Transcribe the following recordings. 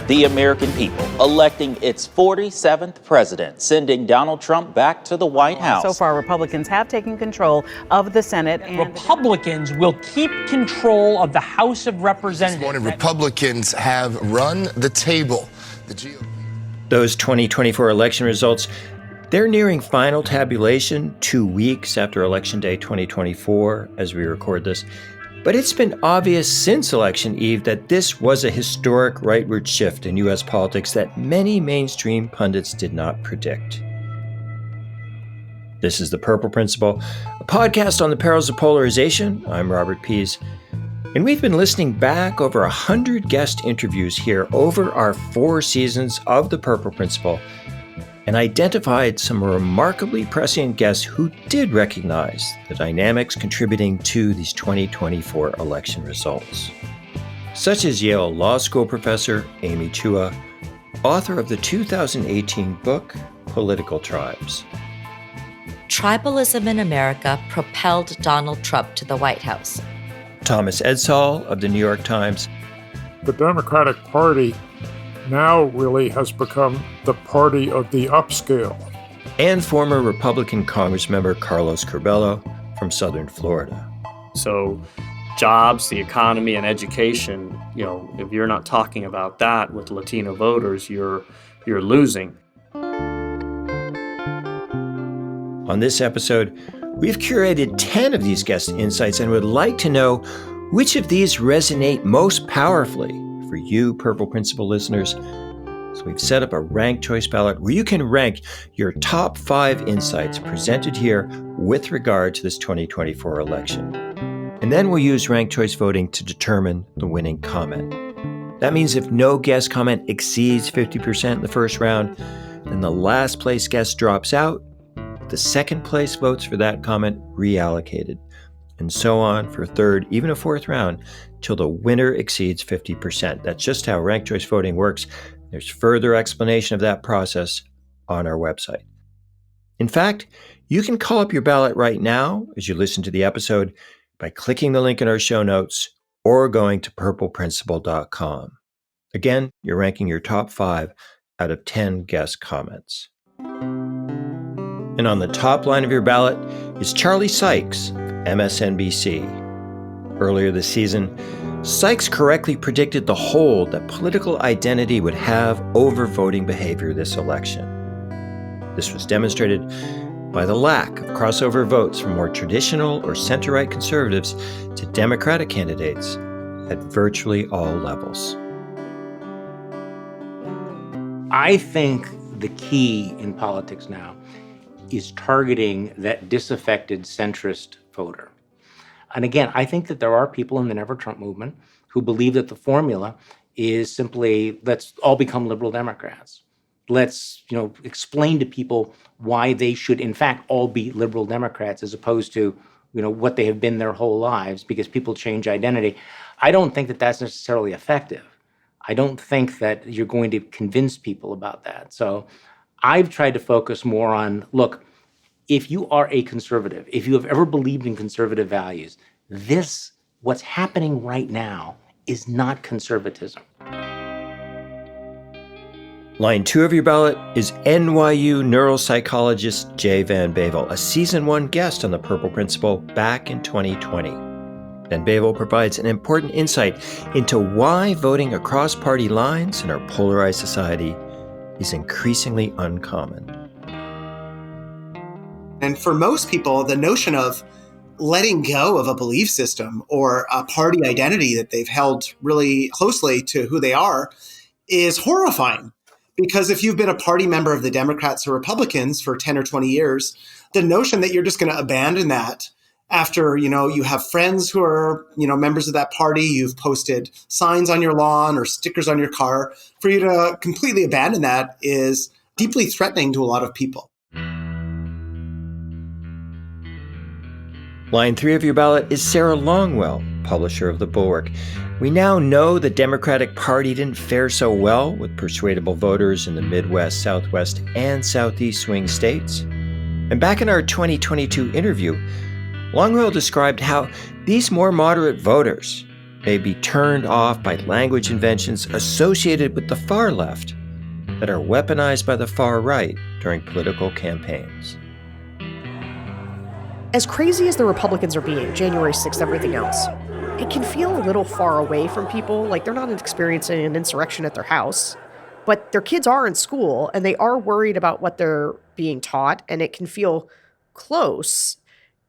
The American people electing its 47th president, sending Donald Trump back to the White House. So far, Republicans have taken control of the Senate. And Republicans will keep control of the House of Representatives. This morning, Republicans have run the table. Those 2024 election results, they're nearing final tabulation 2 weeks after Election Day 2024 as we record this. But it's been obvious since Election Eve that this was a historic rightward shift in U.S. politics that many mainstream pundits did not predict. This is The Purple Principle, a podcast on the perils of polarization. I'm Robert Pease, and we've been listening back over 100 guest interviews here over our 4 seasons of The Purple Principle and identified some remarkably prescient guests who did recognize the dynamics contributing to these 2024 election results. Such as Yale Law School professor Amy Chua, author of the 2018 book, Political Tribes. Tribalism in America propelled Donald Trump to the White House. Thomas Edsall of the New York Times. The Democratic Party now really has become the party of the upscale. And former Republican Congressmember Carlos Curbelo from Southern Florida. So jobs, the economy, and education, if you're not talking about that with Latino voters, you're losing. On this episode, we've curated 10 of these guest insights and would like to know which of these resonate most powerfully for you, Purple Principle listeners. So we've set up a ranked choice ballot where you can rank your top 5 insights presented here with regard to this 2024 election. And then we'll use ranked choice voting to determine the winning comment. That means if no guest comment exceeds 50% in the first round, then the last place guest drops out, the second place votes for that comment reallocated, and so on for a third, even a fourth round, till the winner exceeds 50%. That's just how ranked choice voting works. There's further explanation of that process on our website. In fact, you can call up your ballot right now as you listen to the episode by clicking the link in our show notes or going to purpleprinciple.com. Again, you're ranking your top 5 out of 10 guest comments. And on the top line of your ballot is Charlie Sykes, MSNBC. Earlier this season, Sykes correctly predicted the hold that political identity would have over voting behavior this election. This was demonstrated by the lack of crossover votes from more traditional or center-right conservatives to Democratic candidates at virtually all levels. I think the key in politics now is targeting that disaffected centrist voter. And again, I think that there are people in the Never Trump movement who believe that the formula is simply, let's all become liberal Democrats. Let's, explain to people why they should, in fact, all be liberal Democrats as opposed to, what they have been their whole lives because people change identity. I don't think that that's necessarily effective. I don't think that you're going to convince people about that. So I've tried to focus more on, look, if you are a conservative, if you have ever believed in conservative values, what's happening right now is not conservatism. Line 2 of your ballot is NYU neuropsychologist Jay Van Bavel, a season 1 guest on The Purple Principle back in 2020. Van Bavel provides an important insight into why voting across party lines in our polarized society is increasingly uncommon. And for most people, the notion of letting go of a belief system or a party identity that they've held really closely to who they are is horrifying. Because if you've been a party member of the Democrats or Republicans for 10 or 20 years, the notion that you're just going to abandon that after, you have friends who are, members of that party, you've posted signs on your lawn or stickers on your car, for you to completely abandon that is deeply threatening to a lot of people. Line 3 of your ballot is Sarah Longwell, publisher of The Bulwark. We now know the Democratic Party didn't fare so well with persuadable voters in the Midwest, Southwest, and Southeast swing states. And back in our 2022 interview, Longwell described how these more moderate voters may be turned off by language inventions associated with the far left that are weaponized by the far right during political campaigns. As crazy as the Republicans are being, January 6th, everything else, it can feel a little far away from people. Like, they're not experiencing an insurrection at their house, but their kids are in school and they are worried about what they're being taught, and it can feel close.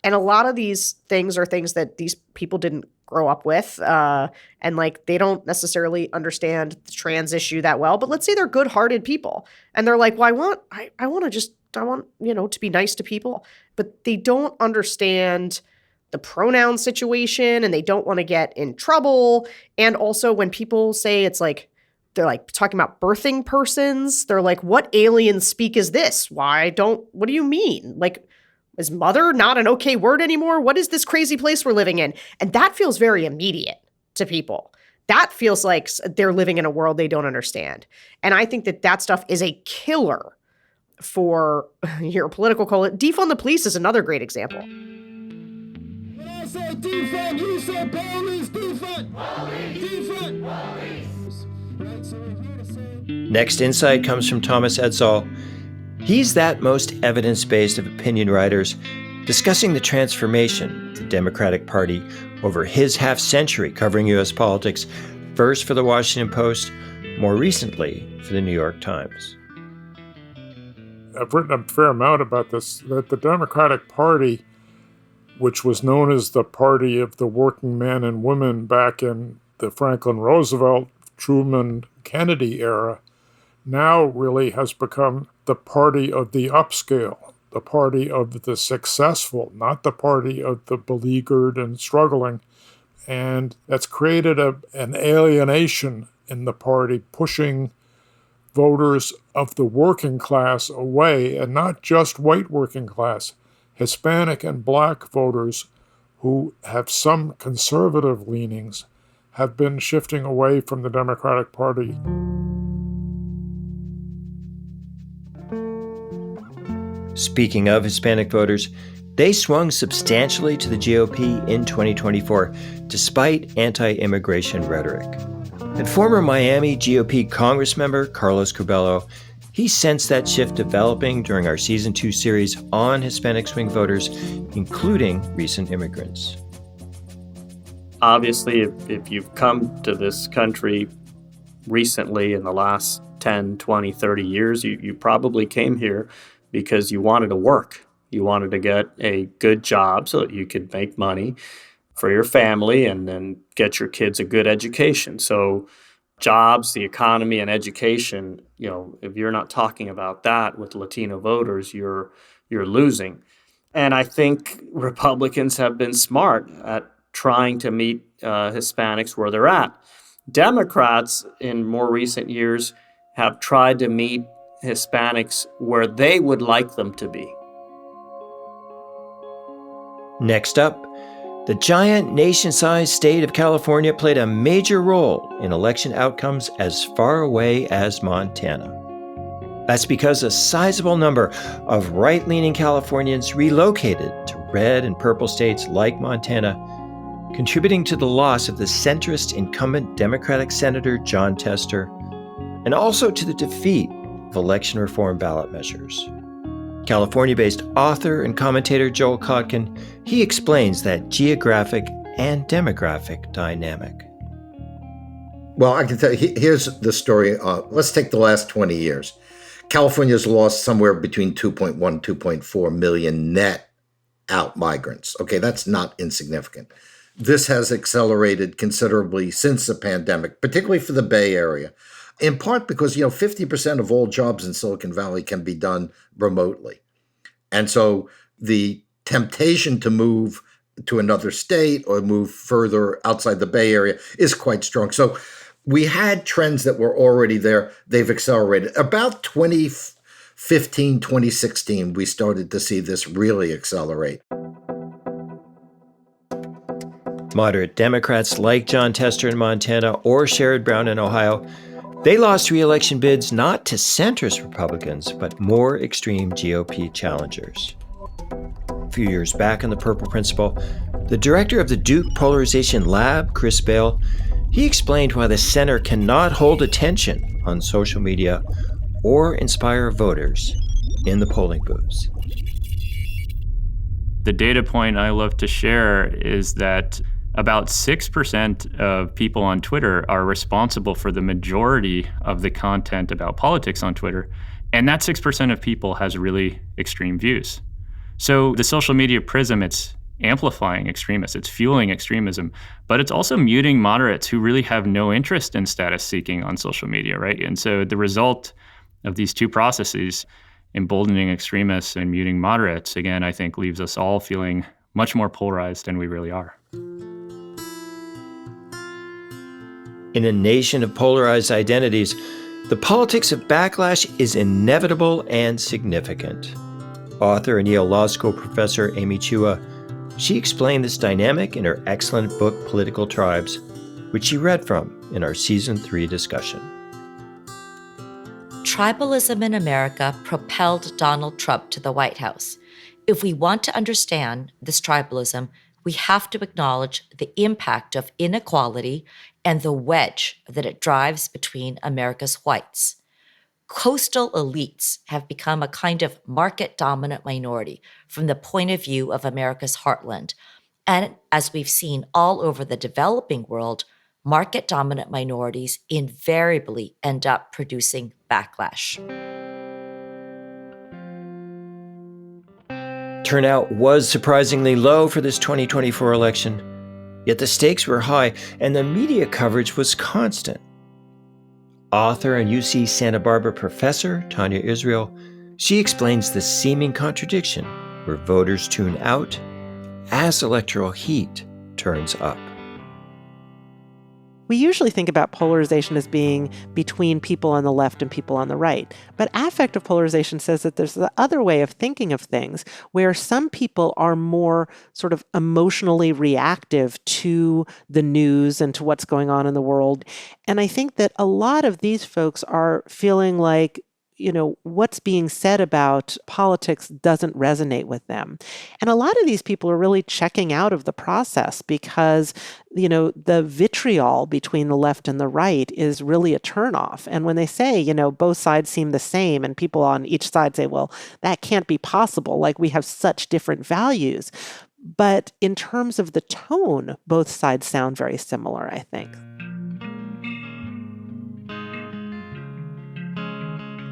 And a lot of these things are things that these people didn't grow up with, and like they don't necessarily understand the trans issue that well. But let's say they're good-hearted people, and they're like, "Well, I want to be nice to people," but they don't understand the pronoun situation, and they don't want to get in trouble. And also, when people say it's like they're like talking about birthing persons, they're like, "What alien speak is this? What do you mean? Like, is mother not an okay word anymore? What is this crazy place we're living in?" And that feels very immediate to people. That feels like they're living in a world they don't understand. And I think that stuff is a killer for your political defund the police is another great example. When I say defund, you say police, defund. Defund. Next insight comes from Thomas Edsall. He's that most evidence-based of opinion writers discussing the transformation of the Democratic Party over his half-century covering U.S. politics, first for the Washington Post, more recently for the New York Times. I've written a fair amount about this, that the Democratic Party, which was known as the party of the working men and women back in the Franklin Roosevelt, Truman, Kennedy era, now really has become the party of the upscale, the party of the successful, not the party of the beleaguered and struggling. And that's created an alienation in the party, pushing voters of the working class away, and not just white working class, Hispanic and black voters who have some conservative leanings have been shifting away from the Democratic Party. Speaking of Hispanic voters, they swung substantially to the GOP in 2024, despite anti-immigration rhetoric. And former Miami GOP Congressmember Carlos Curbelo, he sensed that shift developing during our Season 2 series on Hispanic swing voters, including recent immigrants. Obviously, if you've come to this country recently in the last 10, 20, 30 years, you probably came here because you wanted to work. You wanted to get a good job so that you could make money for your family and then get your kids a good education. So jobs, the economy, and education, if you're not talking about that with Latino voters, you're losing. And I think Republicans have been smart at trying to meet Hispanics where they're at. Democrats in more recent years have tried to meet Hispanics where they would like them to be. Next up, the giant nation-sized state of California played a major role in election outcomes as far away as Montana. That's because a sizable number of right-leaning Californians relocated to red and purple states like Montana, contributing to the loss of the centrist incumbent Democratic Senator Jon Tester, and also to the defeat of election reform ballot measures. California-based author and commentator Joel Kotkin, he explains that geographic and demographic dynamic. Well, I can tell you, here's the story. Let's take the last 20 years. California's lost somewhere between 2.1 and 2.4 million net out migrants. Okay, that's not insignificant. This has accelerated considerably since the pandemic, particularly for the Bay Area. In part because, 50% of all jobs in Silicon Valley can be done remotely. And so the temptation to move to another state or move further outside the Bay Area is quite strong. So we had trends that were already there. They've accelerated. About 2015, 2016, we started to see this really accelerate. Moderate Democrats like Jon Tester in Montana or Sherrod Brown in Ohio, they lost re-election bids not to centrist Republicans, but more extreme GOP challengers. A few years back on the Purple Principle, The director of the Duke Polarization Lab, Chris Bale, he explained why the center cannot hold attention on social media or inspire voters in the polling booths. The data point I love to share is that about 6% of people on Twitter are responsible for the majority of the content about politics on Twitter. And that 6% of people has really extreme views. So the social media prism, it's amplifying extremists, it's fueling extremism, but it's also muting moderates who really have no interest in status seeking on social media, right? And so the result of these two processes, emboldening extremists and muting moderates, again, I think leaves us all feeling much more polarized than we really are. In a nation of polarized identities, the politics of backlash is inevitable and significant. Author and Yale Law School professor Amy Chua, she explained this dynamic in her excellent book, Political Tribes, which she read from in our Season 3 discussion. Tribalism in America propelled Donald Trump to the White House. If we want to understand this tribalism, we have to acknowledge the impact of inequality and the wedge that it drives between America's whites. Coastal elites have become a kind of market-dominant minority from the point of view of America's heartland. And as we've seen all over the developing world, market-dominant minorities invariably end up producing backlash. Turnout was surprisingly low for this 2024 election, yet the stakes were high and the media coverage was constant. Author and UC Santa Barbara professor Tanya Israel, she explains the seeming contradiction where voters tune out as electoral heat turns up. We usually think about polarization as being between people on the left and people on the right. But affective polarization says that there's the other way of thinking of things, where some people are more sort of emotionally reactive to the news and to what's going on in the world. And I think that a lot of these folks are feeling like, what's being said about politics doesn't resonate with them. And a lot of these people are really checking out of the process because, the vitriol between the left and the right is really a turnoff. And when they say, both sides seem the same and people on each side say, well, that can't be possible. Like we have such different values. But in terms of the tone, both sides sound very similar, I think.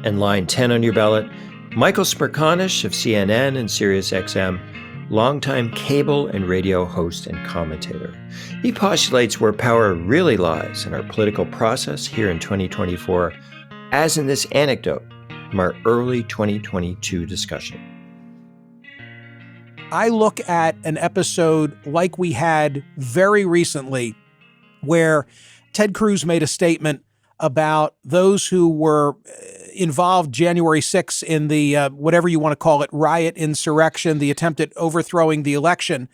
And line 10 on your ballot, Michael Smerconish of CNN and SiriusXM, longtime cable and radio host and commentator. He postulates where power really lies in our political process here in 2024, as in this anecdote from our early 2022 discussion. I look at an episode like we had very recently where Ted Cruz made a statement about those who were involved January 6th in the, whatever you want to call it, riot, insurrection, the attempt at overthrowing the election.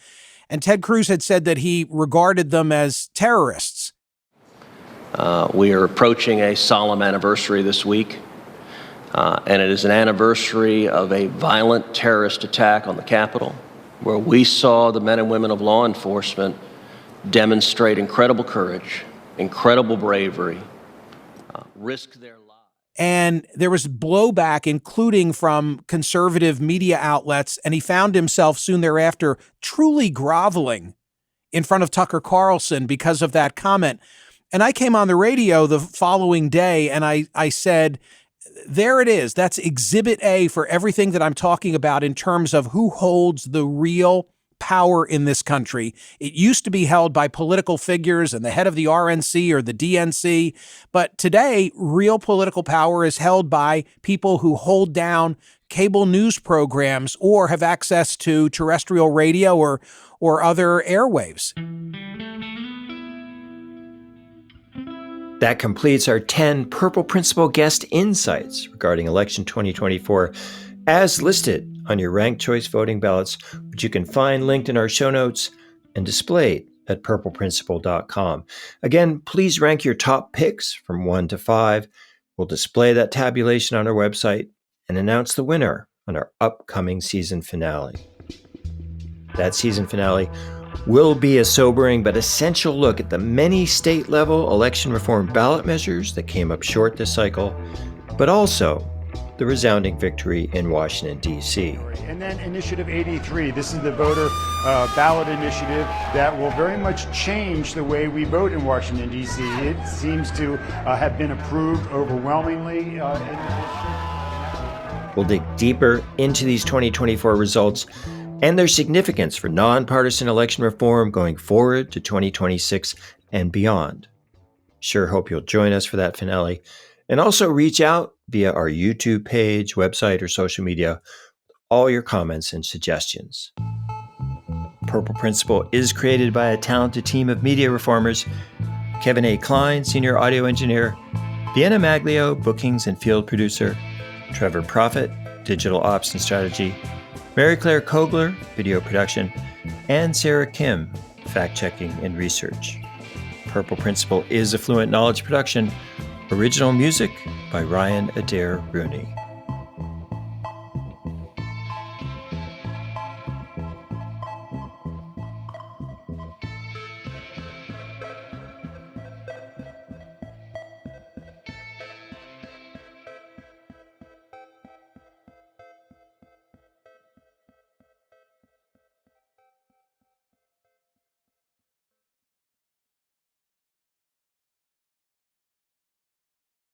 And Ted Cruz had said that he regarded them as terrorists. We are approaching a solemn anniversary this week, and it is an anniversary of a violent terrorist attack on the Capitol, where we saw the men and women of law enforcement demonstrate incredible courage, incredible bravery, risk their lives. And there was blowback, including from conservative media outlets, and he found himself soon thereafter truly groveling in front of Tucker Carlson because of that comment. And I came on the radio the following day and I said, there it is. That's exhibit A for everything that I'm talking about in terms of who holds the real power in this country. It used to be held by political figures and the head of the RNC or the DNC. But today, real political power is held by people who hold down cable news programs or have access to terrestrial radio or other airwaves. That completes our 10 Purple Principle guest insights regarding election 2024, as listed on your ranked choice voting ballots, which you can find linked in our show notes and displayed at purpleprinciple.com. Again, please rank your top picks from 1 to 5. We'll display that tabulation on our website and announce the winner on our upcoming season finale. That season finale will be a sobering but essential look at the many state-level election reform ballot measures that came up short this cycle, but also the resounding victory in Washington, D.C. And then Initiative 83. This is the voter ballot initiative that will very much change the way we vote in Washington, D.C. It seems to have been approved overwhelmingly. We'll dig deeper into these 2024 results and their significance for nonpartisan election reform going forward to 2026 and beyond. Sure hope you'll join us for that finale. And also reach out via our YouTube page, website, or social media, all your comments and suggestions. Purple Principle is created by a talented team of media reformers: Kevin A. Klein, senior audio engineer; Vienna Maglio, bookings and field producer; Trevor Prophet, digital ops and strategy; Mary Claire Kogler, video production; and Sarah Kim, fact-checking and research. Purple Principle is a Fluent Knowledge production. Original music by Ryan Adair Rooney.